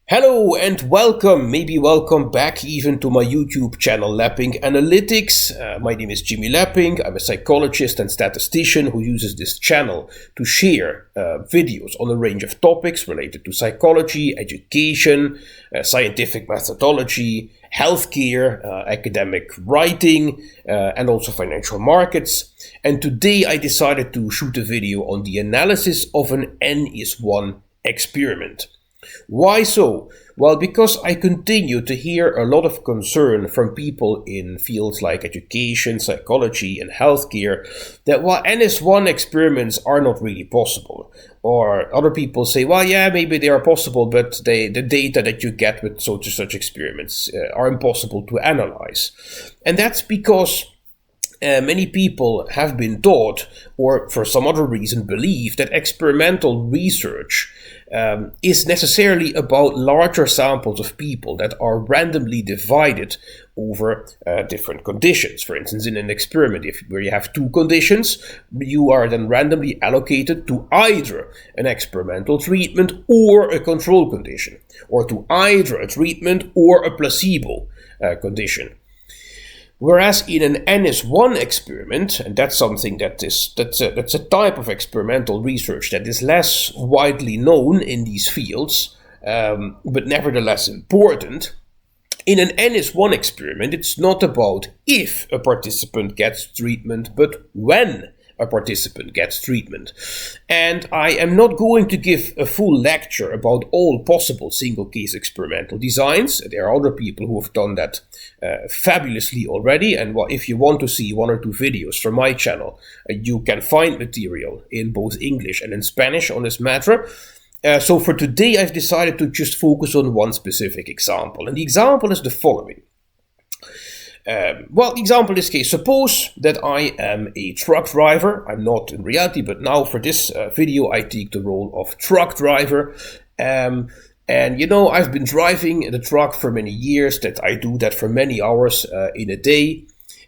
Hello and welcome, maybe welcome back even to my YouTube channel Lapping Analytics. My name is Jimmy Lapping. I'm a psychologist and statistician who uses this channel to share videos on a range of topics related to psychology, education, scientific methodology, healthcare, academic writing, and also financial markets. And today I decided to shoot a video on the analysis of an N is 1 experiment. Why so? Well, because I continue to hear a lot of concern from people in fields like education, psychology, and healthcare that while NS1 experiments are not really possible, or other people say, well, yeah, maybe they are possible, but the data that you get with such experiments are impossible to analyze. And that's because many people have been taught, or for some other reason believe, that experimental research is necessarily about larger samples of people that are randomly divided over different conditions. For instance, in an experiment, where you have two conditions, you are then randomly allocated to either an experimental treatment or a control condition, or to either a treatment or a placebo condition. Whereas in an NS1 experiment, and that's something that's a type of experimental research that is less widely known in these fields, but nevertheless important. In an NS1 experiment, it's not about if a participant gets treatment, but when a participant gets treatment. And I am not going to give a full lecture about all possible single case experimental designs. There are other people who have done that fabulously already, and if you want to see one or two videos from my channel, you can find material in both English and in Spanish on this matter. So for today I've decided to just focus on one specific example, and the example is the following. The example in this case, suppose that I am a truck driver. I'm not in reality, but now for this video I take the role of truck driver. And I've been driving the truck for many years, that I do that for many hours in a day.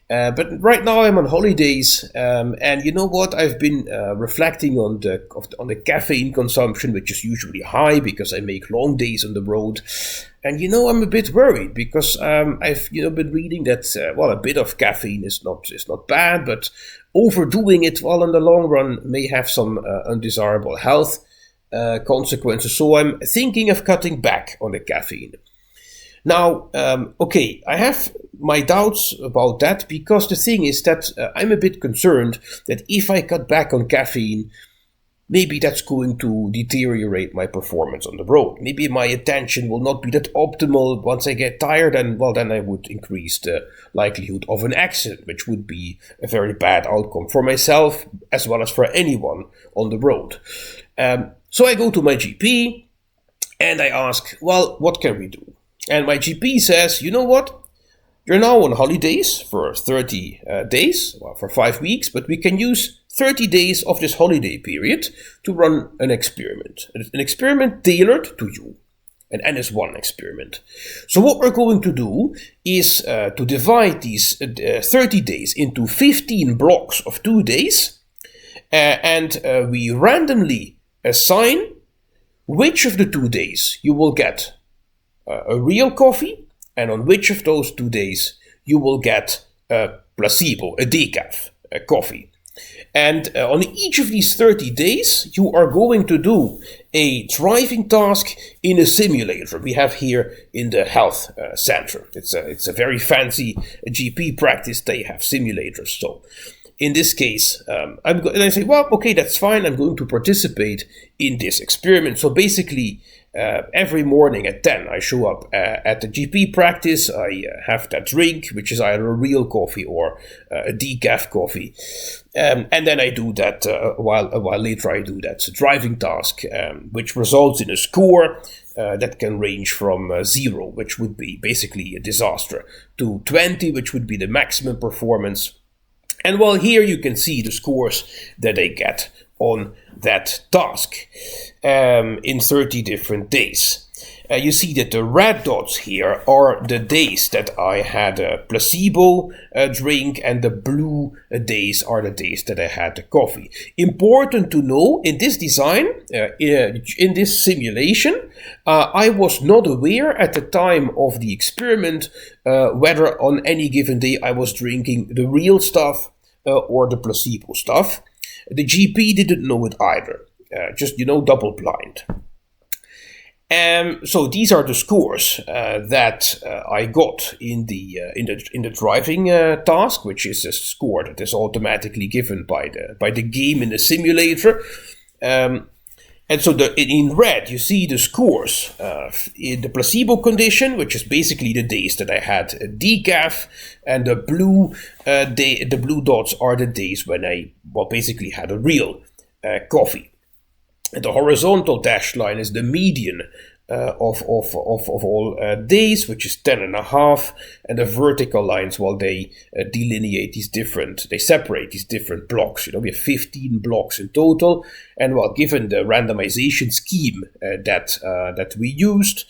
But right now I'm on holidays, and you know what? I've been reflecting on the caffeine consumption, which is usually high because I make long days on the road. And I'm a bit worried because I've been reading that a bit of caffeine is not bad, but overdoing it, in the long run, may have some undesirable health consequences. So I'm thinking of cutting back on the caffeine. Now, I have my doubts about that, because the thing is that I'm a bit concerned that if I cut back on caffeine, maybe that's going to deteriorate my performance on the road. Maybe my attention will not be that optimal. Once I get tired, then I would increase the likelihood of an accident, which would be a very bad outcome for myself as well as for anyone on the road. So I go to my GP and I ask, well, what can we do? And my GP says, you know what? You're now on holidays for 30 days, for 5 weeks, but we can use 30 days of this holiday period to run an experiment tailored to you, an NS1 experiment. So what we're going to do is to divide these 30 days into 15 blocks of 2 days, and we randomly assign which of the 2 days you will get a real coffee, and on which of those 2 days you will get a placebo, a decaf, a coffee. And on each of these 30 days, you are going to do a driving task in a simulator we have here in the health center. It's a very fancy GP practice. They have simulators. So in this case, I say, well, okay, that's fine. I'm going to participate in this experiment. So basically, every morning at 10, I show up at the GP practice. I have that drink, which is either a real coffee or a decaf coffee. And then I do that, a while later I do that driving task, which results in a score that can range from 0, which would be basically a disaster, to 20, which would be the maximum performance. And here you can see the scores that I get on that task in 30 different days. You see that the red dots here are the days that I had a placebo drink, and the blue days are the days that I had the coffee. Important to know, in this design, in this simulation, I was not aware at the time of the experiment whether on any given day I was drinking the real stuff or the placebo stuff. The GP didn't know it either, just, double blind. So these are the scores that I got in the driving task, which is a score that is automatically given by the game in the simulator. And so in red you see the scores in the placebo condition, which is basically the days that I had decaf, and the blue dots are the days when I basically had a real coffee. And the horizontal dashed line is the median of all days, which is 10.5, and the vertical lines, they delineate they separate these different blocks. We have 15 blocks in total, and given the randomization scheme that we used,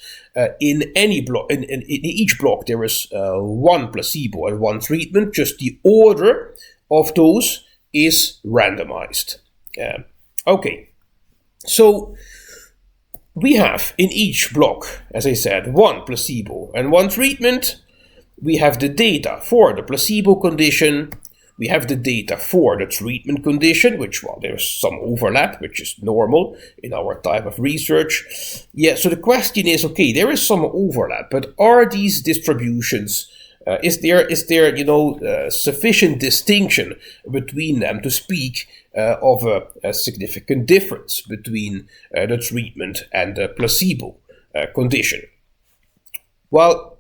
in any block, in each block there is one placebo and one treatment. Just the order of those is randomized. Okay. So we have in each block, as I said, one placebo and one treatment. We have the data for the placebo condition. We have the data for the treatment condition, which, there's some overlap, which is normal in our type of research. Yeah, so the question is, okay, there is some overlap, but are these distributions, is there sufficient distinction between them to speak of a significant difference between the treatment and the placebo condition? Well,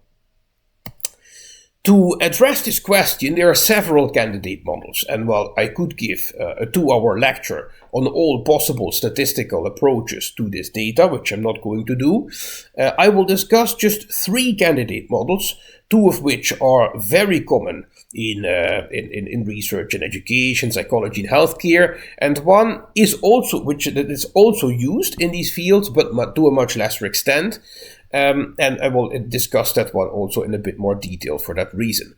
to address this question, there are several candidate models, and I could give a 2-hour lecture on all possible statistical approaches to this data, which I'm not going to do. I will discuss just 3 candidate models, 2 of which are very common in research and education, psychology and healthcare, and one is also used in these fields, but to a much lesser extent. And I will discuss that one also in a bit more detail for that reason.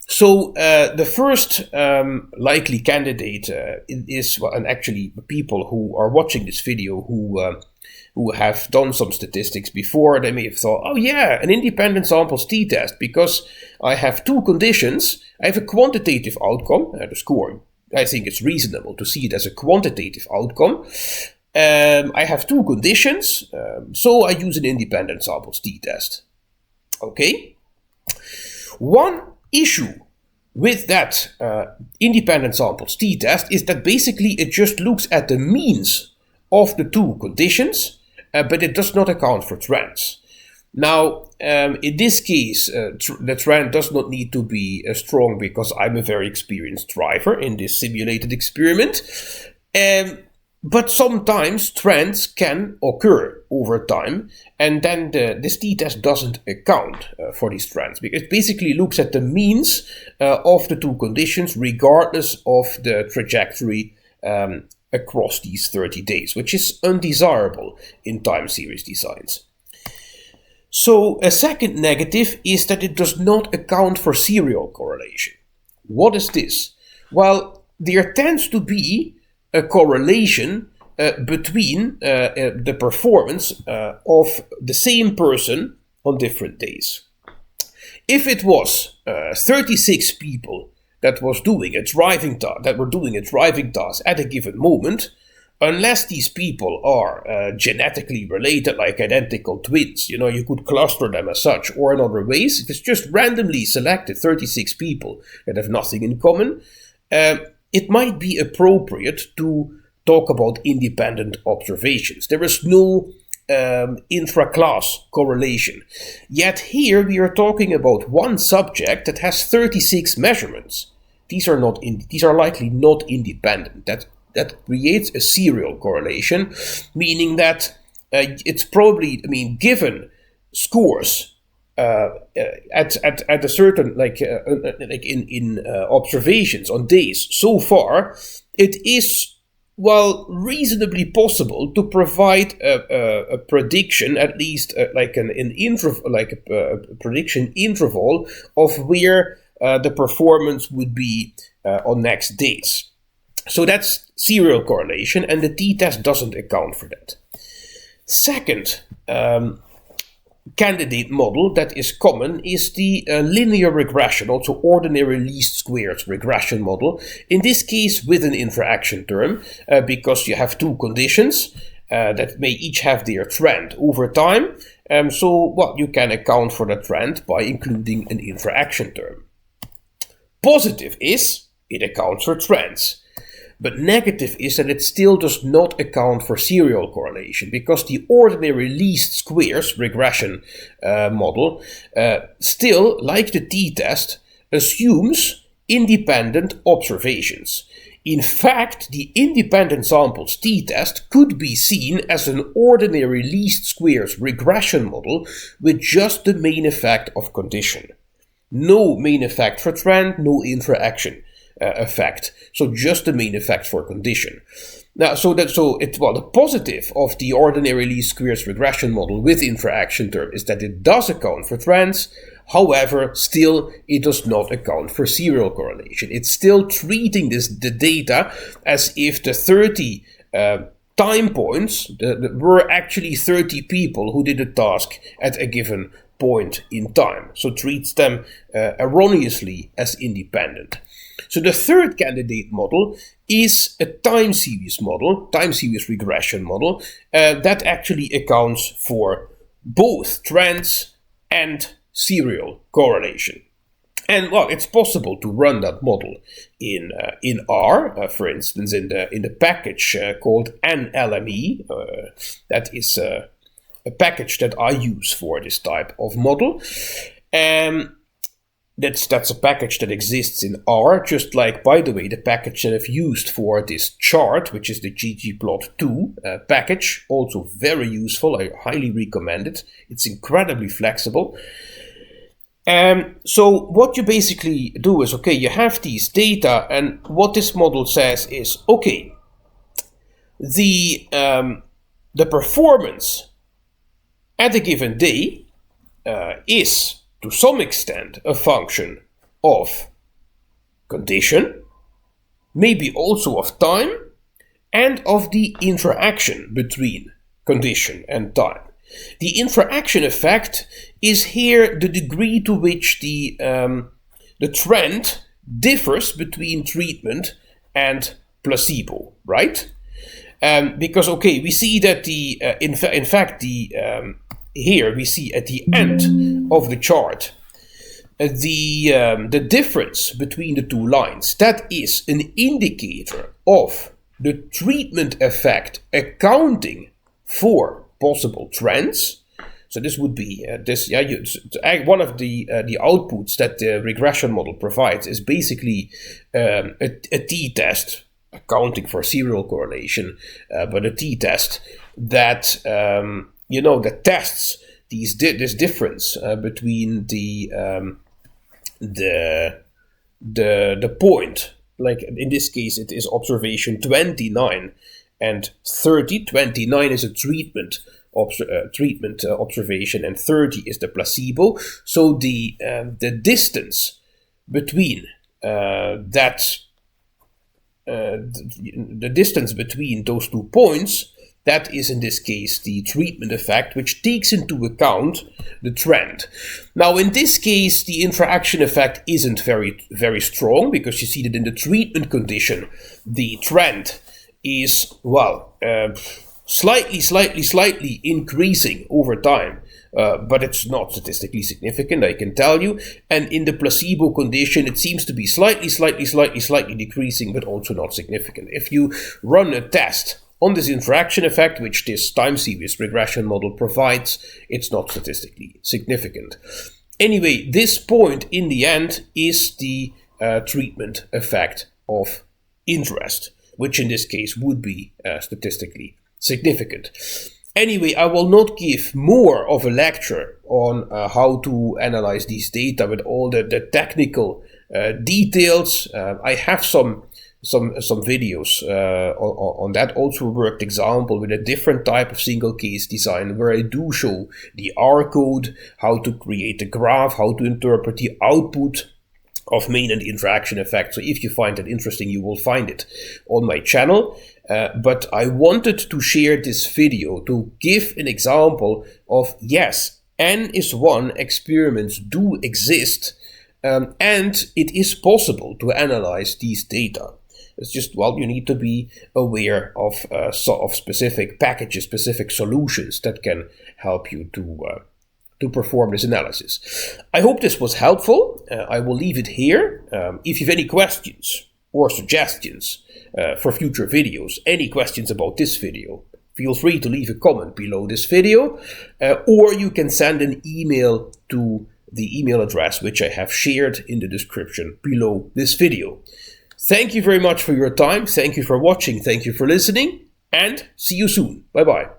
So the first likely candidate is, and actually people who are watching this video who have done some statistics before, they may have thought, oh yeah, an independent samples t-test, because I have 2 conditions. I have a quantitative outcome, the score. I think it's reasonable to see it as a quantitative outcome. I have 2 conditions, so I use an independent samples t-test. Okay? One issue with that independent samples t-test is that basically it just looks at the means of the 2 conditions, but it does not account for trends. Now, in this case, the trend does not need to be strong, because I'm a very experienced driver in this simulated experiment. But sometimes trends can occur over time, and then this t-test doesn't account for these trends, because it basically looks at the means of the 2 conditions regardless of the trajectory across these 30 days, which is undesirable in time series designs. So a second negative is that it does not account for serial correlation. What is this? Well, there tends to be a correlation between the performance of the same person on different days. If it was 36 people that were doing a driving task at a given moment, unless these people are genetically related, like identical twins, you could cluster them as such, or in other ways, if it's just randomly selected 36 people that have nothing in common, it might be appropriate to talk about independent observations. There is no intra-class correlation. Yet here we are talking about one subject that has 36 measurements. These are likely not independent. That creates a serial correlation, meaning that it's probably, given scores at a certain, in observations on days so far, it is reasonably possible to provide a prediction, at least like a prediction interval of where the performance would be on next dates. So that's serial correlation, and the t-test doesn't account for that. Second candidate model that is common is the linear regression, also ordinary least squares regression model, in this case with an interaction term, because you have two conditions that may each have their trend over time. So you can account for the trend by including an interaction term. Positive is it accounts for trends. But negative is that it still does not account for serial correlation, because the ordinary least squares regression model still, like the t-test, assumes independent observations. In fact, the independent samples t-test could be seen as an ordinary least squares regression model with just the main effect of condition. No main effect for trend, no interaction effect. So just the main effect for condition. Now, the positive of the ordinary least squares regression model with interaction term is that it does account for trends. However, still it does not account for serial correlation. It's still treating the data as if the 30 time points were actually 30 people who did a task at a given point in time. So treats them erroneously as independent. So the third candidate model is a time series model, time series regression model, that actually accounts for both trends and serial correlation. And it's possible to run that model in R, for instance, in the package called NLME. That is a package that I use for this type of model. That's a package that exists in R, just like, by the way, the package that I've used for this chart, which is the ggplot2 package, also very useful. I highly recommend it. It's incredibly flexible. So what you basically do is, you have these data, and what this model says is, the performance at a given day is, to some extent, a function of condition, maybe also of time, and of the interaction between condition and time. The interaction effect is here the degree to which the trend differs between treatment and placebo, right? Because we see that here we see at the end of the chart the difference between the two lines. That is an indicator of the treatment effect accounting for possible trends. So this would be one of the outputs that the regression model provides is basically a t-test accounting for serial correlation, but a t-test that that tests this difference between the point, like in this case it is observation 29 and 30. 29 is a treatment observation and 30 is the placebo. So the distance between the distance between those 2 points, that is in this case the treatment effect, which takes into account the trend. Now in this case the interaction effect isn't very, very strong, because you see that in the treatment condition the trend is slightly increasing over time, but it's not statistically significant, I can tell you. And in the placebo condition it seems to be slightly decreasing, but also not significant. If you run a test on this interaction effect, which this time series regression model provides, it's not statistically significant. Anyway, this point in the end is the treatment effect of interest, which in this case would be statistically significant. Anyway, I will not give more of a lecture on how to analyze these data with all the technical details. I have some some videos on that also worked example with a different type of single case design, where I do show the R code, how to create a graph, how to interpret the output of main and interaction effects. So if you find that interesting, you will find it on my channel. But I wanted to share this video to give an example of, yes, N-is-1 experiments do exist, and it is possible to analyze these data. It's just, well, you need to be aware of specific packages, specific solutions that can help you to perform this analysis. I hope this was helpful. I will leave it here. If you have any questions or suggestions for future videos, any questions about this video, feel free to leave a comment below this video, or you can send an email to the email address which I have shared in the description below this video. Thank you very much for your time. Thank you for watching. Thank you for listening, and see you soon. Bye-bye.